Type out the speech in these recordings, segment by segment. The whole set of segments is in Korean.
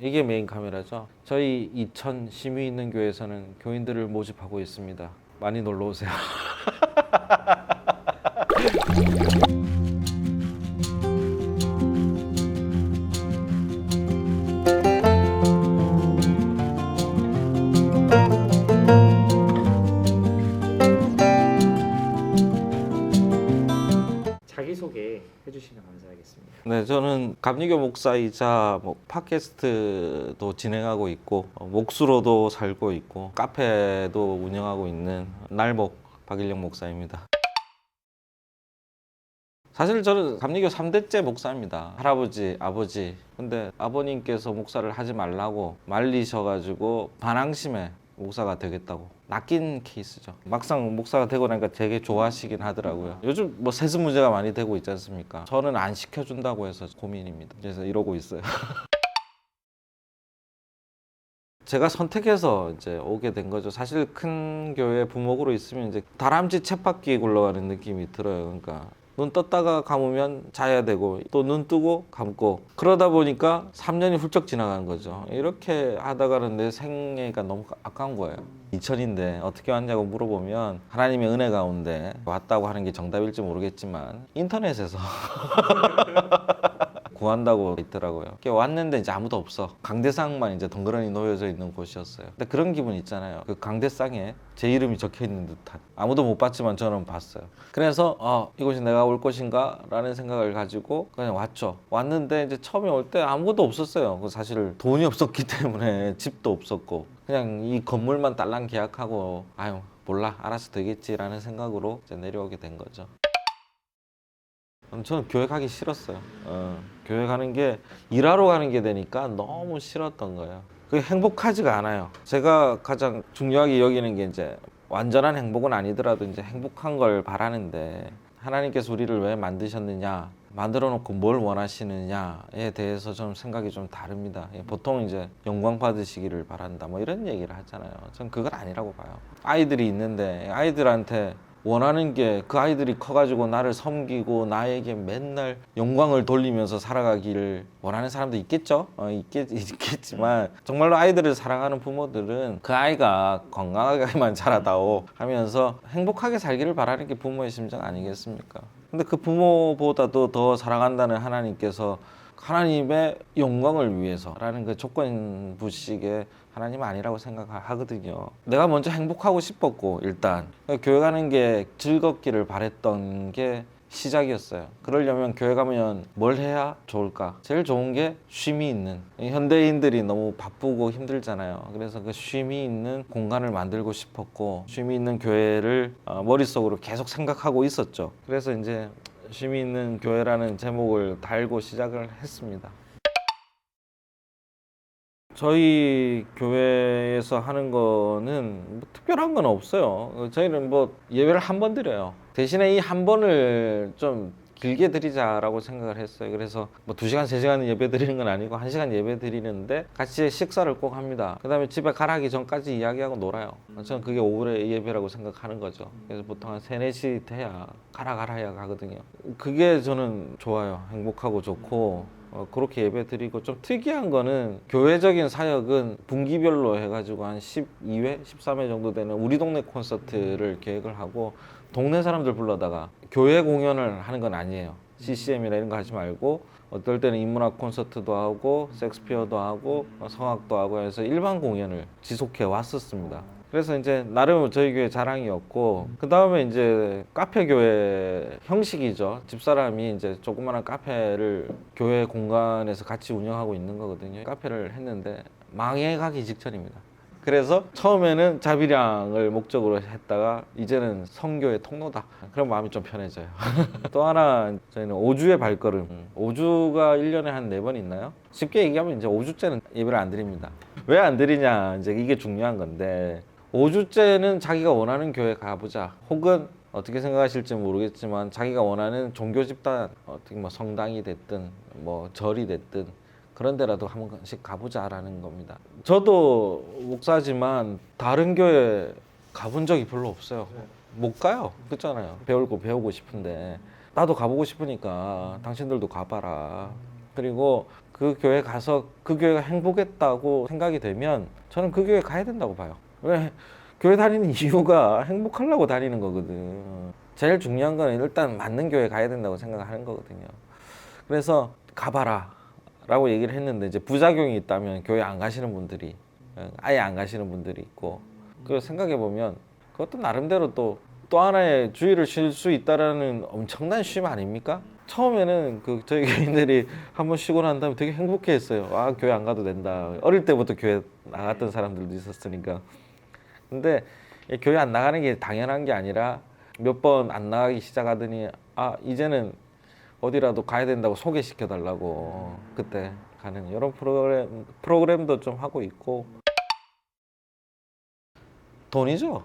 이게 메인 카메라죠. 저희 이천 심의 있는 교회에서는 교인들을 모집하고 있습니다. 많이 놀러 오세요. 자기소개 해주시면 감사하겠습니다. 네, 저는 감리교 목사이자 팟캐스트도 진행하고 있고 목수로도 살고 있고 카페도 운영하고 있는 날목 박일영 목사입니다. 사실 저는 감리교 3대째 목사입니다. 할아버지, 아버지. 근데 아버님께서 목사를 하지 말라고 말리셔가지고 반항심에 목사가 되겠다고 낚인 케이스죠. 막상 목사가 되고 나니까 되게 좋아하시긴 하더라고요. 요즘 세습 문제가 많이 되고 있지 않습니까? 저는 안 시켜준다고 해서 고민입니다. 그래서 이러고 있어요. 제가 선택해서 이제 오게 된 거죠. 사실 큰 교회 부목으로 있으면 이제 다람쥐 쳇바퀴 굴러가는 느낌이 들어요. 그러니까 눈 떴다가 감으면 자야 되고 또 눈 뜨고 감고 그러다 보니까 3년이 훌쩍 지나가는 거죠. 이렇게 하다가는 내 생애가 너무 아까운 거예요. 2000인데 어떻게 왔냐고 물어보면 하나님의 은혜 가운데 왔다고 하는 게 정답일지 모르겠지만 인터넷에서 구한다고 있더라고요. 왔는데 이제 아무도 없어. 강대상만 이제 덩그러니 놓여져 있는 곳이었어요. 근데 그런 기분 있잖아요. 그 강대상에 제 이름이 적혀 있는 듯한. 아무도 못 봤지만 저는 봤어요. 그래서 이곳이 내가 올 곳인가? 라는 생각을 가지고 그냥 왔죠. 왔는데 이제 처음에 올 때 아무것도 없었어요. 사실 돈이 없었기 때문에 집도 없었고 그냥 이 건물만 딸랑 계약하고 아유 몰라 알아서 되겠지라는 생각으로 이제 내려오게 된 거죠. 저는 교회 가기 싫었어요. 교회 가는 게 일하러 가는 게 되니까 너무 싫었던 거예요. 그게 행복하지가 않아요. 제가 가장 중요하게 여기는 게 이제 완전한 행복은 아니더라도 이제 행복한 걸 바라는데 하나님께서 우리를 왜 만드셨느냐, 만들어 놓고 뭘 원하시느냐에 대해서 좀 생각이 좀 다릅니다. 보통 이제 영광 받으시기를 바란다 뭐 이런 얘기를 하잖아요. 전 그건 아니라고 봐요. 아이들이 있는데 아이들한테 원하는 게 그 아이들이 커가지고 나를 섬기고 나에게 맨날 영광을 돌리면서 살아가기를 원하는 사람도 있겠죠. 있겠지만 정말로 아이들을 사랑하는 부모들은 그 아이가 건강하게만 자라다오 하면서 행복하게 살기를 바라는 게 부모의 심정 아니겠습니까? 근데 그 부모보다도 더 사랑한다는 하나님께서 하나님의 영광을 위해서라는 그 조건부식의 하나님 아니라고 생각하거든요. 내가 먼저 행복하고 싶었고 일단 교회 가는 게 즐겁기를 바랬던 게 시작이었어요. 그러려면 교회 가면 뭘 해야 좋을까? 제일 좋은 게 쉼이 있는, 현대인들이 너무 바쁘고 힘들잖아요. 그래서 그 쉼이 있는 공간을 만들고 싶었고 쉼이 있는 교회를 머릿속으로 계속 생각하고 있었죠. 그래서 이제 쉼이 있는 교회라는 제목을 달고 시작을 했습니다. 저희 교회에서 하는 거는 특별한 건 없어요. 저희는 예배를 한 번 드려요. 대신에 이 한 번을 좀 길게 드리자라고 생각을 했어요. 그래서 2시간, 3시간 예배 드리는 건 아니고 1시간 예배 드리는데 같이 식사를 꼭 합니다. 그 다음에 집에 가라기 전까지 이야기하고 놀아요. 저는 그게 오후의 예배라고 생각하는 거죠. 그래서 보통 한 3, 4시 돼야 가라 해야 가거든요. 그게 저는 좋아요. 행복하고 좋고 그렇게 예배 드리고 좀 특이한 거는 교회적인 사역은 분기별로 해가지고 한 12회, 13회 정도 되는 우리 동네 콘서트를 계획을 하고 동네 사람들 불러다가 교회 공연을 하는 건 아니에요. CCM이나 이런 거 하지 말고 어떨 때는 인문학 콘서트도 하고 섹스피어도 하고 성악도 하고 해서 일반 공연을 지속해 왔었습니다. 그래서 이제 나름 저희 교회 자랑이었고 그 다음에 이제 카페 교회 형식이죠. 집사람이 이제 조그마한 카페를 교회 공간에서 같이 운영하고 있는 거거든요. 카페를 했는데 망해가기 직전입니다. 그래서 처음에는 자비량을 목적으로 했다가 이제는 선교의 통로다. 그런 마음이 좀 편해져요. 또 하나 저희는 5주의 발걸음. 5주가 1년에 한 4번 있나요? 쉽게 얘기하면 이제 5주째는 예배를 안 드립니다. 왜 안 드리냐 이제 이게 중요한 건데 5주째는 자기가 원하는 교회 가보자. 혹은 어떻게 생각하실지 모르겠지만 자기가 원하는 종교 집단 어떻게 성당이 됐든 절이 됐든 그런 데라도 한 번씩 가보자라는 겁니다. 저도 목사지만 다른 교회 가본 적이 별로 없어요. 못 가요. 그렇잖아요. 배우고 싶은데 나도 가보고 싶으니까 당신들도 가봐라. 그리고 그 교회 가서 그 교회가 행복했다고 생각이 되면 저는 그 교회 가야 된다고 봐요. 왜? 교회 다니는 이유가 행복하려고 다니는 거거든. 제일 중요한 거는 일단 맞는 교회 가야 된다고 생각하는 거거든요. 그래서 가봐라 라고 얘기를 했는데 이제 부작용이 있다면 교회 안 가시는 분들이 아예 안 가시는 분들이 있고 그 생각해 보면 그것도 나름대로 또 하나의 주의를 쉴 수 있다라는 엄청난 쉼 아닙니까? 처음에는 그 저희 교인들이 한번 쉬고 난 다음에 되게 행복해했어요. 아, 교회 안 가도 된다. 어릴 때부터 교회 나갔던 사람들도 있었으니까. 근데 이 교회 안 나가는 게 당연한 게 아니라 몇 번 안 나가기 시작하더니 아, 이제는 어디라도 가야 된다고 소개시켜 달라고 그때 가는 이런 프로그램도 좀 하고 있고. 돈이죠.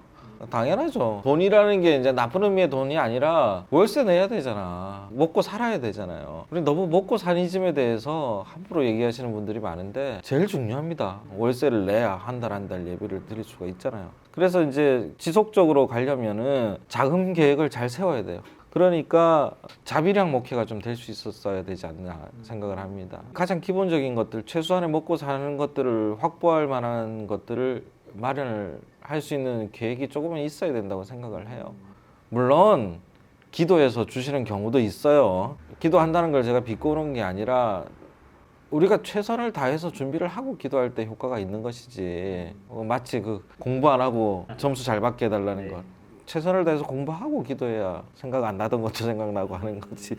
당연하죠. 돈이라는 게 이제 나쁜 의미의 돈이 아니라 월세 내야 되잖아. 먹고 살아야 되잖아요. 우리 너무 먹고 사니즘에 대해서 함부로 얘기하시는 분들이 많은데 제일 중요합니다. 월세를 내야 한 달 한 달 예비를 드릴 수가 있잖아요. 그래서 이제 지속적으로 가려면은 자금 계획을 잘 세워야 돼요. 그러니까 자비량 목회가 좀 될 수 있었어야 되지 않나 생각을 합니다. 가장 기본적인 것들, 최소한의 먹고 사는 것들을 확보할 만한 것들을 마련을 할 수 있는 계획이 조금은 있어야 된다고 생각을 해요. 물론 기도해서 주시는 경우도 있어요. 기도한다는 걸 제가 비꼬는 게 아니라 우리가 최선을 다해서 준비를 하고 기도할 때 효과가 있는 것이지 마치 그 공부 안 하고 점수 잘 받게 해달라는 것. 최선을 다해서 공부하고 기도해야 생각 안 나던 것도 생각나고 하는 거지.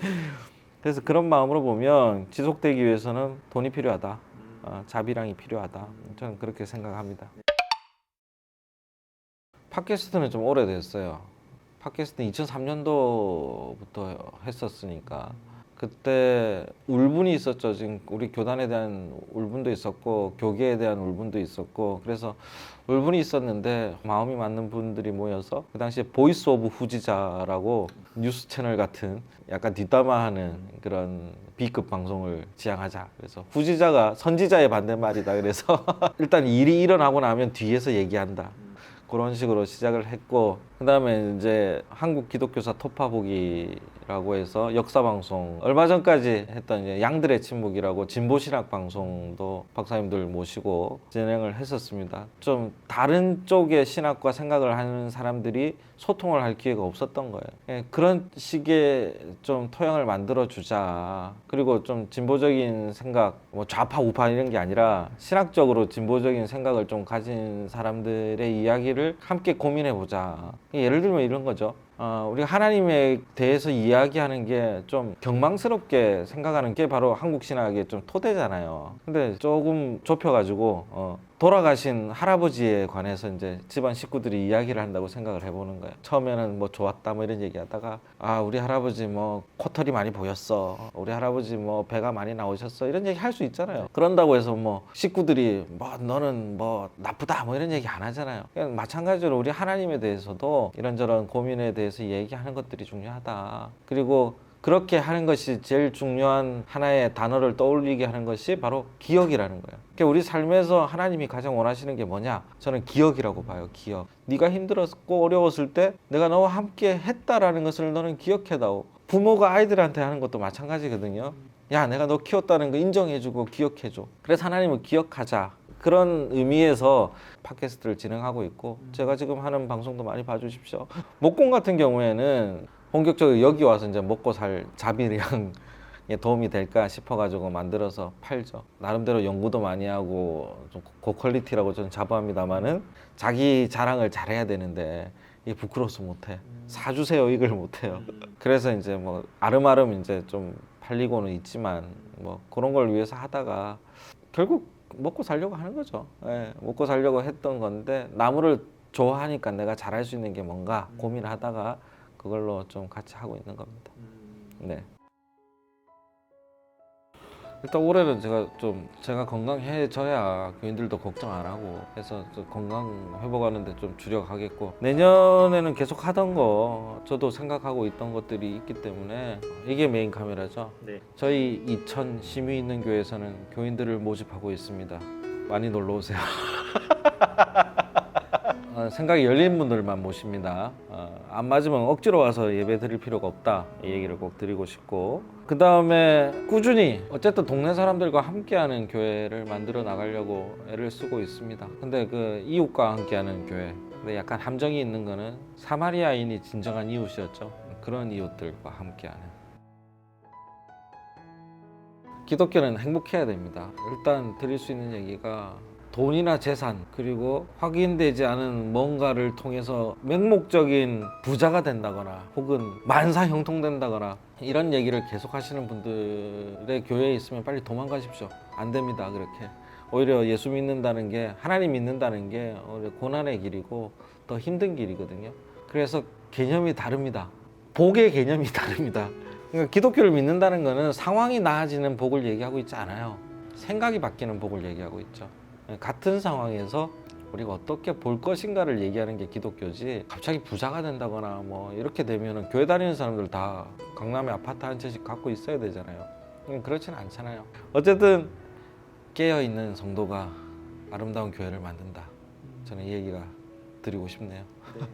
그래서 그런 마음으로 보면 지속되기 위해서는 돈이 필요하다. 자비량이 필요하다. 저는 그렇게 생각합니다. 팟캐스트는 좀 오래됐어요. 팟캐스트는 2003년도부터 했었으니까 그때 울분이 있었죠. 지금 우리 교단에 대한 울분도 있었고 교계에 대한 울분도 있었고 그래서 울분이 있었는데 마음이 맞는 분들이 모여서 그 당시에 보이스 오브 후지자라고 뉴스 채널 같은 약간 뒷담화하는 그런 B급 방송을 지향하자. 그래서 후지자가 선지자의 반대말이다. 그래서 일단 일이 일어나고 나면 뒤에서 얘기한다. 그런 식으로 시작을 했고 그 다음에 이제 한국 기독교사 토파보기라고 해서 역사 방송 얼마 전까지 했던 이제 양들의 침묵이라고 진보 신학 방송도 박사님들 모시고 진행을 했었습니다. 좀 다른 쪽의 신학과 생각을 하는 사람들이 소통을 할 기회가 없었던 거예요. 예, 그런 식의 좀 토양을 만들어 주자. 그리고 좀 진보적인 생각, 뭐 좌파 우파 이런 게 아니라 신학적으로 진보적인 생각을 좀 가진 사람들의 이야기를 함께 고민해 보자. 예를 들면 이런 거죠. 우리가 하나님에 대해서 이야기하는 게 좀 경망스럽게 생각하는 게 바로 한국 신학의 좀 토대잖아요. 근데 조금 좁혀가지고 돌아가신 할아버지에 관해서 이제 집안 식구들이 이야기를 한다고 생각을 해보는 거예요. 처음에는 뭐 좋았다 뭐 이런 얘기하다가 우리 할아버지 뭐 코털이 많이 보였어. 우리 할아버지 뭐 배가 많이 나오셨어. 이런 얘기 할 수 있잖아요. 그런다고 해서 뭐 식구들이 뭐 너는 뭐 나쁘다 뭐 이런 얘기 안 하잖아요. 그냥 마찬가지로 우리 하나님에 대해서도 이런저런 고민에 대해서 얘기하는 것들이 중요하다. 그리고 그렇게 하는 것이 제일 중요한 하나의 단어를 떠올리게 하는 것이 바로 기억이라는 거예요. 그러니까 우리 삶에서 하나님이 가장 원하시는 게 뭐냐? 저는 기억이라고 봐요. 기억. 네가 힘들었고 어려웠을 때 내가 너와 함께 했다라는 것을 너는 기억해다오. 부모가 아이들한테 하는 것도 마찬가지거든요. 야, 내가 너 키웠다는 거 인정해주고 기억해줘. 그래서 하나님을 기억하자. 그런 의미에서 팟캐스트를 진행하고 있고 제가 지금 하는 방송도 많이 봐주십시오. 목공 같은 경우에는 본격적으로 여기 와서 이제 먹고 살 자비량에 도움이 될까 싶어가지고 만들어서 팔죠. 나름대로 연구도 많이 하고 좀 고퀄리티라고 저는 자부합니다만은 자기 자랑을 잘해야 되는데 이게 부끄러워서 못해. 사주세요 이걸 못해요. 그래서 이제 뭐 아름아름 이제 좀 팔리고는 있지만 뭐 그런 걸 위해서 하다가 결국 먹고 살려고 하는 거죠. 예, 먹고 살려고 했던 건데 나무를 좋아하니까 내가 잘할 수 있는 게 뭔가 고민하다가 그걸로 좀 같이 하고 있는 겁니다. 네. 일단 올해는 제가 건강해져야 교인들도 걱정 안 하고 해서 좀 건강 회복하는데 좀 주력하겠고 내년에는 계속 하던 거 저도 생각하고 있던 것들이 있기 때문에 이게 메인 카메라죠. 네. 저희 이천 심의 있는 교회에서는 교인들을 모집하고 있습니다. 많이 놀러 오세요. 생각이 열린 분들만 모십니다. 안 맞으면 억지로 와서 예배 드릴 필요가 없다. 이 얘기를 꼭 드리고 싶고, 그 다음에 꾸준히 어쨌든 동네 사람들과 함께하는 교회를 만들어 나가려고 애를 쓰고 있습니다. 근데 그 이웃과 함께하는 교회, 근데 약간 함정이 있는 거는 사마리아인이 진정한 이웃이었죠. 그런 이웃들과 함께하는. 기독교는 행복해야 됩니다. 일단 드릴 수 있는 얘기가 돈이나 재산, 그리고 확인되지 않은 뭔가를 통해서 맹목적인 부자가 된다거나 혹은 만사 형통된다거나 이런 얘기를 계속 하시는 분들의 교회에 있으면 빨리 도망가십시오. 안 됩니다. 그렇게. 오히려 예수 믿는다는 게, 하나님 믿는다는 게 오히려 고난의 길이고 더 힘든 길이거든요. 그래서 개념이 다릅니다. 복의 개념이 다릅니다. 그러니까 기독교를 믿는다는 거는 상황이 나아지는 복을 얘기하고 있지 않아요. 생각이 바뀌는 복을 얘기하고 있죠. 같은 상황에서 우리가 어떻게 볼 것인가를 얘기하는 게 기독교지, 갑자기 부자가 된다거나 뭐 이렇게 되면 교회 다니는 사람들 다 강남에 아파트 한 채씩 갖고 있어야 되잖아요. 그렇지는 않잖아요. 어쨌든 깨어있는 성도가 아름다운 교회를 만든다. 저는 이 얘기가 드리고 싶네요. 네.